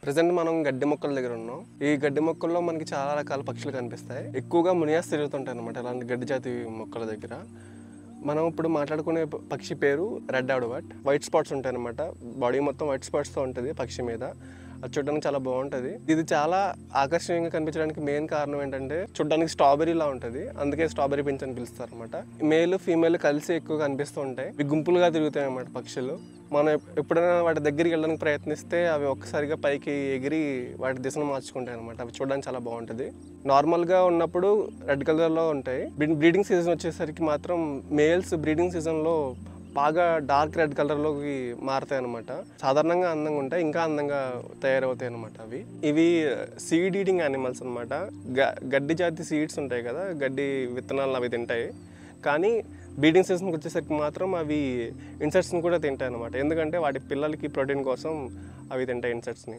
Present మనం గడ్డి మొక్కల దగ్గర ఉన్నాం. ఈ గడ్డి మొక్కల్లో మనకి చాలా రకాల పక్షులు కనిపిస్తాయి. ఎక్కువగా మునియాస్ తిరుగుతుంటాయి అనమాట ఇలాంటి గడ్డి జాతి మొక్కల దగ్గర. మనం ఇప్పుడు మాట్లాడుకునే పక్షి పేరు రెడ్ అడవాట్. వైట్ స్పాట్స్ ఉంటాయి అనమాట, బాడీ మొత్తం వైట్ స్పాట్స్తో ఉంటుంది పక్షి మీద. అది చూడడానికి చాలా బాగుంటుంది. ఇది చాలా ఆకర్షణీయంగా కనిపించడానికి మెయిన్ కారణం ఏంటంటే చూడడానికి స్ట్రాబెరీలా ఉంటుంది, అందుకే స్ట్రాబెరీ పించ్ అని పిలుస్తారు అనమాట. మేల్ ఫీమేల్ కలిసి ఎక్కువగా కనిపిస్తూ ఉంటాయి. ఇవి గుంపులుగా తిరుగుతాయి అన్నమాట పక్షులు. మనం ఎప్పుడైనా వాటి దగ్గరికి వెళ్ళడానికి ప్రయత్నిస్తే అవి ఒక్కసారిగా పైకి ఎగిరి వాటి దిశను మార్చుకుంటాయి అనమాట. అవి చూడడానికి చాలా బాగుంటుంది. నార్మల్గా ఉన్నప్పుడు రెడ్ కలర్లో ఉంటాయి. బ్రీడింగ్ సీజన్ వచ్చేసరికి మాత్రం మేల్స్ బ్రీడింగ్ సీజన్లో బాగా డార్క్ రెడ్ కలర్లోకి మారుతాయి అనమాట. సాధారణంగా అందంగా ఉంటాయి, ఇంకా అందంగా తయారవుతాయి అనమాట. ఇవి సీడ్ ఈటింగ్ యానిమల్స్ అనమాట. గడ్డి జాతి సీడ్స్ ఉంటాయి కదా, గడ్డి విత్తనాలను అవి తింటాయి. కానీ బ్రీడింగ్ సీజన్కి వచ్చేసరికి మాత్రం అవి ఇన్సెక్ట్స్ని కూడా తింటాయి అనమాట. ఎందుకంటే వాటి పిల్లలకి ప్రోటీన్ కోసం అవి తింటాయి ఇన్సెక్ట్స్ని.